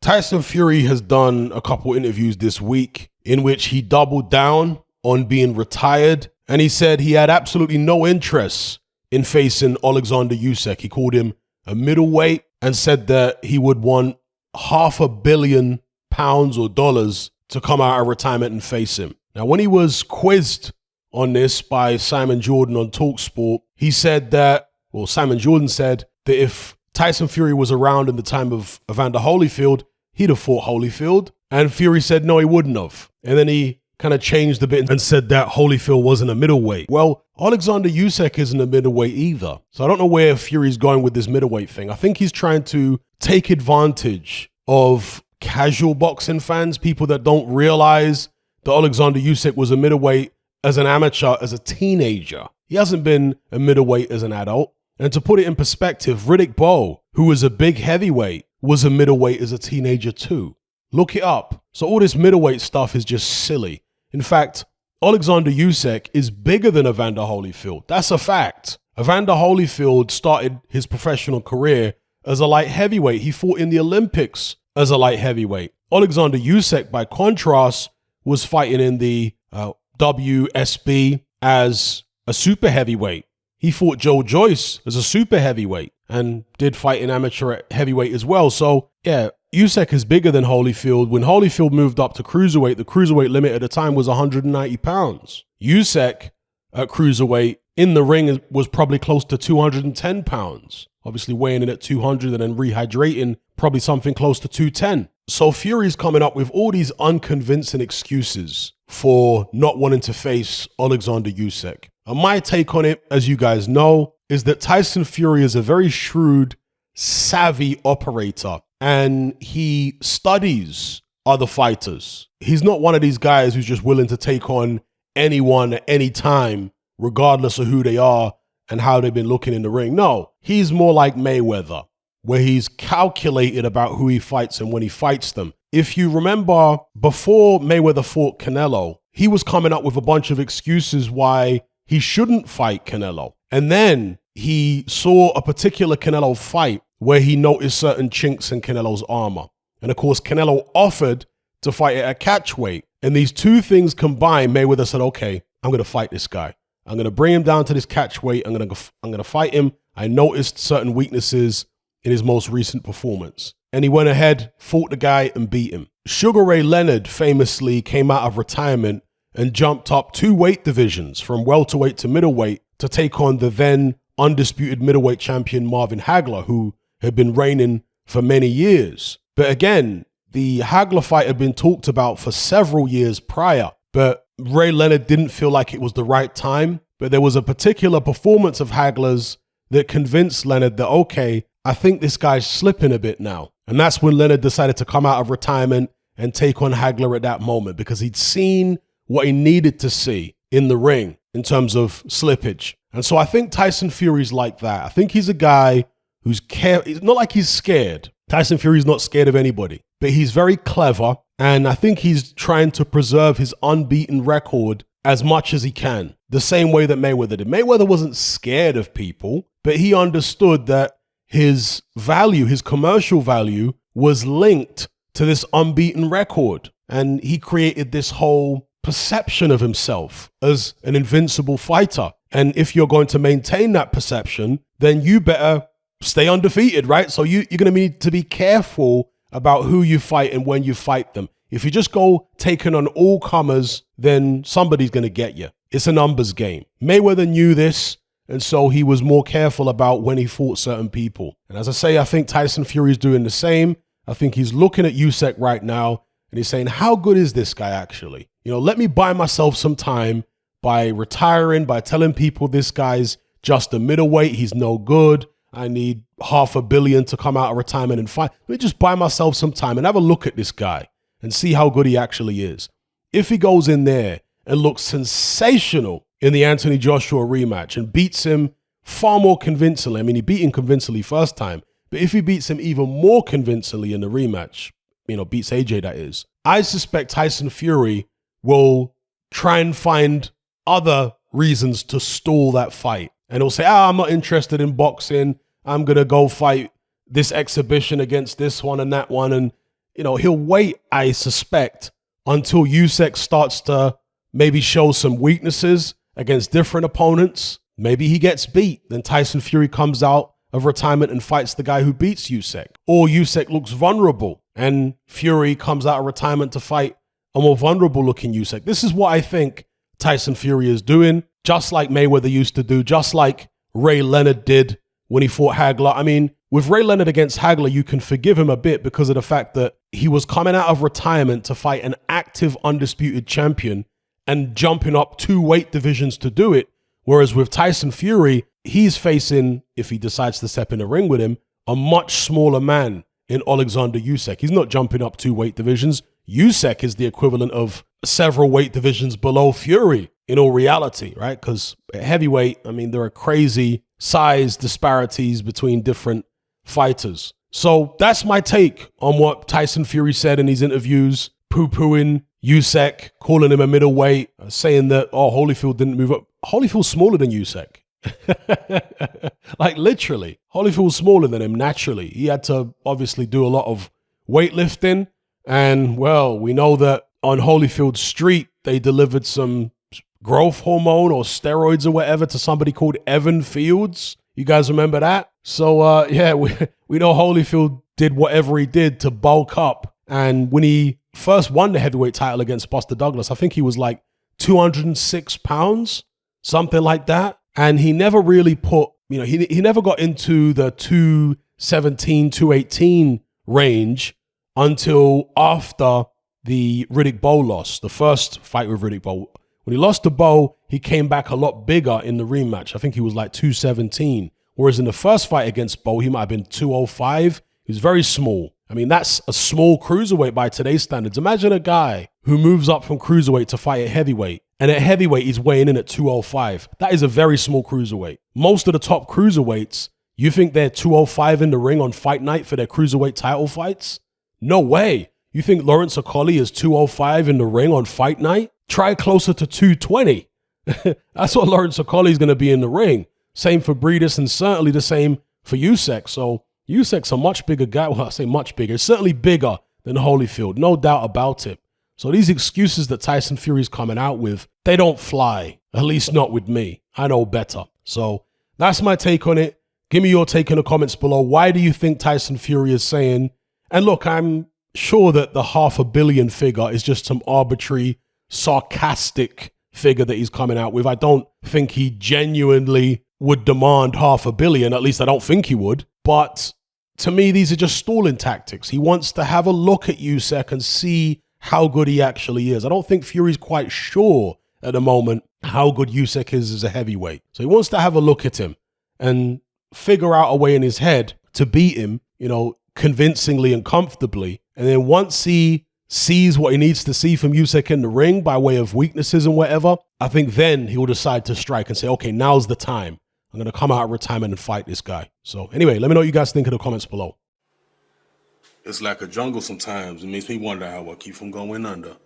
Tyson Fury has done a couple interviews this week in which he doubled down on being retired, and he said he had absolutely no interest in facing Oleksandr Usyk. He called him a middleweight and said that he would want £500 million or dollars to come out of retirement and face him. Now, when he was quizzed on this by Simon Jordan on TalkSport, he said that, well, Simon Jordan said that if Tyson Fury was around in the time of Evander Holyfield, he'd have fought Holyfield. And Fury said, no, he wouldn't have. And then he kind of changed a bit and said that Holyfield wasn't a middleweight. Well, Oleksandr Usyk isn't a middleweight either. So I don't know where Fury's going with this middleweight thing. I think he's trying to take advantage of casual boxing fans, people that don't realize that Oleksandr Usyk was a middleweight as an amateur, as a teenager. He hasn't been a middleweight as an adult. And to put it in perspective, Riddick Bowe, who was a big heavyweight, was a middleweight as a teenager too. Look it up. So all this middleweight stuff is just silly. In fact, Oleksandr Usyk is bigger than Evander Holyfield. That's a fact. Evander Holyfield started his professional career as a light heavyweight. He fought in the Olympics as a light heavyweight. Oleksandr Usyk, by contrast, was fighting in the WSB as a super heavyweight. He fought Joe Joyce as a super heavyweight and did fight in amateur heavyweight as well. So, yeah, Usyk is bigger than Holyfield. When Holyfield moved up to cruiserweight, the cruiserweight limit at the time was 190 pounds. Usyk at cruiserweight in the ring was probably close to 210 pounds. Obviously weighing in at 200 and then rehydrating probably something close to 210. So Fury's coming up with all these unconvincing excuses for not wanting to face Oleksandr Usyk. And my take on it, as you guys know, is that Tyson Fury is a very shrewd, savvy operator, and he studies other fighters. He's not one of these guys who's just willing to take on anyone at any time, regardless of who they are and how they've been looking in the ring. No, he's more like Mayweather, where he's calculated about who he fights and when he fights them. If you remember, before Mayweather fought Canelo, he was coming up with a bunch of excuses why he shouldn't fight Canelo. And then he saw a particular Canelo fight where he noticed certain chinks in Canelo's armor. And of course, Canelo offered to fight at a catchweight. And these two things combined, Mayweather said, okay, I'm going to fight this guy. I'm going to bring him down to this catchweight. I'm going to fight him. I noticed certain weaknesses in his most recent performance. And he went ahead, fought the guy, and beat him. Sugar Ray Leonard famously came out of retirement and jumped up 2 weight divisions from welterweight to middleweight to take on the then undisputed middleweight champion Marvin Hagler, who had been reigning for many years. But again, the Hagler fight had been talked about for several years prior, but Ray Leonard didn't feel like it was the right time. But there was a particular performance of Hagler's that convinced Leonard that, okay, I think this guy's slipping a bit now. And that's when Leonard decided to come out of retirement and take on Hagler at that moment, because he'd seen what he needed to see in the ring in terms of slippage. And so I think Tyson Fury's like that. I think he's a guy who's it's not like he's scared. Tyson Fury's not scared of anybody, but he's very clever. And I think he's trying to preserve his unbeaten record as much as he can, the same way that Mayweather did. Mayweather wasn't scared of people, but he understood that his value, his commercial value, was linked to this unbeaten record. And he created this whole perception of himself as an invincible fighter. And if you're going to maintain that perception, then you better stay undefeated, right? So you're going to need to be careful about who you fight and when you fight them. If you just go taking on all comers, then somebody's going to get you. It's a numbers game. Mayweather knew this, and so he was more careful about when he fought certain people. And as I say, I think Tyson Fury's doing the same. I think he's looking at Usyk right now, and he's saying, how good is this guy actually? You know, let me buy myself some time by retiring, by telling people this guy's just a middleweight, he's no good. I need $500 million to come out of retirement and fight. Let me just buy myself some time and have a look at this guy and see how good he actually is. If he goes in there and looks sensational in the Anthony Joshua rematch and beats him far more convincingly, I mean, he beat him convincingly first time, but if he beats him even more convincingly in the rematch, beats AJ that is, I suspect Tyson Fury will try and find other reasons to stall that fight. And he'll say, I'm not interested in boxing. I'm going to go fight this exhibition against this one and that one. And he'll wait, I suspect, until Usyk starts to maybe show some weaknesses against different opponents. Maybe he gets beat. Then Tyson Fury comes out of retirement and fights the guy who beats Usyk. Or Usyk looks vulnerable and Fury comes out of retirement to fight a more vulnerable looking Usyk. This is what I think Tyson Fury is doing, just like Mayweather used to do, just like Ray Leonard did when he fought Hagler. I mean, with Ray Leonard against Hagler, you can forgive him a bit because of the fact that he was coming out of retirement to fight an active, undisputed champion and jumping up 2 weight divisions to do it. Whereas with Tyson Fury, he's facing, if he decides to step in the ring with him, a much smaller man in Oleksandr Usyk. He's not jumping up 2 weight divisions. Usyk is the equivalent of several weight divisions below Fury in all reality, right? Because at heavyweight, I mean, there are crazy size disparities between different fighters. So that's my take on what Tyson Fury said in these interviews, poo-pooing Usyk, calling him a middleweight, saying that, Holyfield didn't move up. Holyfield's smaller than Usyk. Like literally, Holyfield's smaller than him naturally. He had to obviously do a lot of weightlifting. And well, we know that on Holyfield Street, they delivered some growth hormone or steroids or whatever to somebody called Evan Fields. You guys remember that? So yeah, we know Holyfield did whatever he did to bulk up. And when he first won the heavyweight title against Buster Douglas, I think he was like 206 pounds, something like that. And he never really put, he never got into the 217, 218 range until after the Riddick Bowe loss, the first fight with Riddick Bowe. When he lost to Bowe, he came back a lot bigger in the rematch. I think he was like 217. Whereas in the first fight against Bowe, he might have been 205. He was very small. I mean, that's a small cruiserweight by today's standards. Imagine a guy who moves up from cruiserweight to fight at heavyweight. And at heavyweight, he's weighing in at 205. That is a very small cruiserweight. Most of the top cruiserweights, you think they're 205 in the ring on fight night for their cruiserweight title fights? No way. You think Lawrence Okolie is 205 in the ring on fight night? Try closer to 220. That's what Lawrence Okolie is going to be in the ring. Same for Breedis and certainly the same for Usyk. So Usyk's a much bigger guy. Well, I say much bigger. Certainly bigger than Holyfield. No doubt about it. So these excuses that Tyson Fury's coming out with, they don't fly. At least not with me. I know better. So that's my take on it. Give me your take in the comments below. Why do you think Tyson Fury is saying, and look, I'm sure that the $500 million figure is just some arbitrary, sarcastic figure that he's coming out with. I don't think he genuinely would demand $500 million. At least I don't think he would. But to me, these are just stalling tactics. He wants to have a look at Usyk and see how good he actually is. I don't think Fury's quite sure at the moment how good Usyk is as a heavyweight. So he wants to have a look at him and figure out a way in his head to beat him, convincingly and comfortably. And then once he sees what he needs to see from Usyk in the ring by way of weaknesses and whatever, I think then he'll decide to strike and say, okay, now's the time. I'm going to come out of retirement and fight this guy. So anyway, let me know what you guys think in the comments below. It's like a jungle sometimes. It makes me wonder how I keep from going under.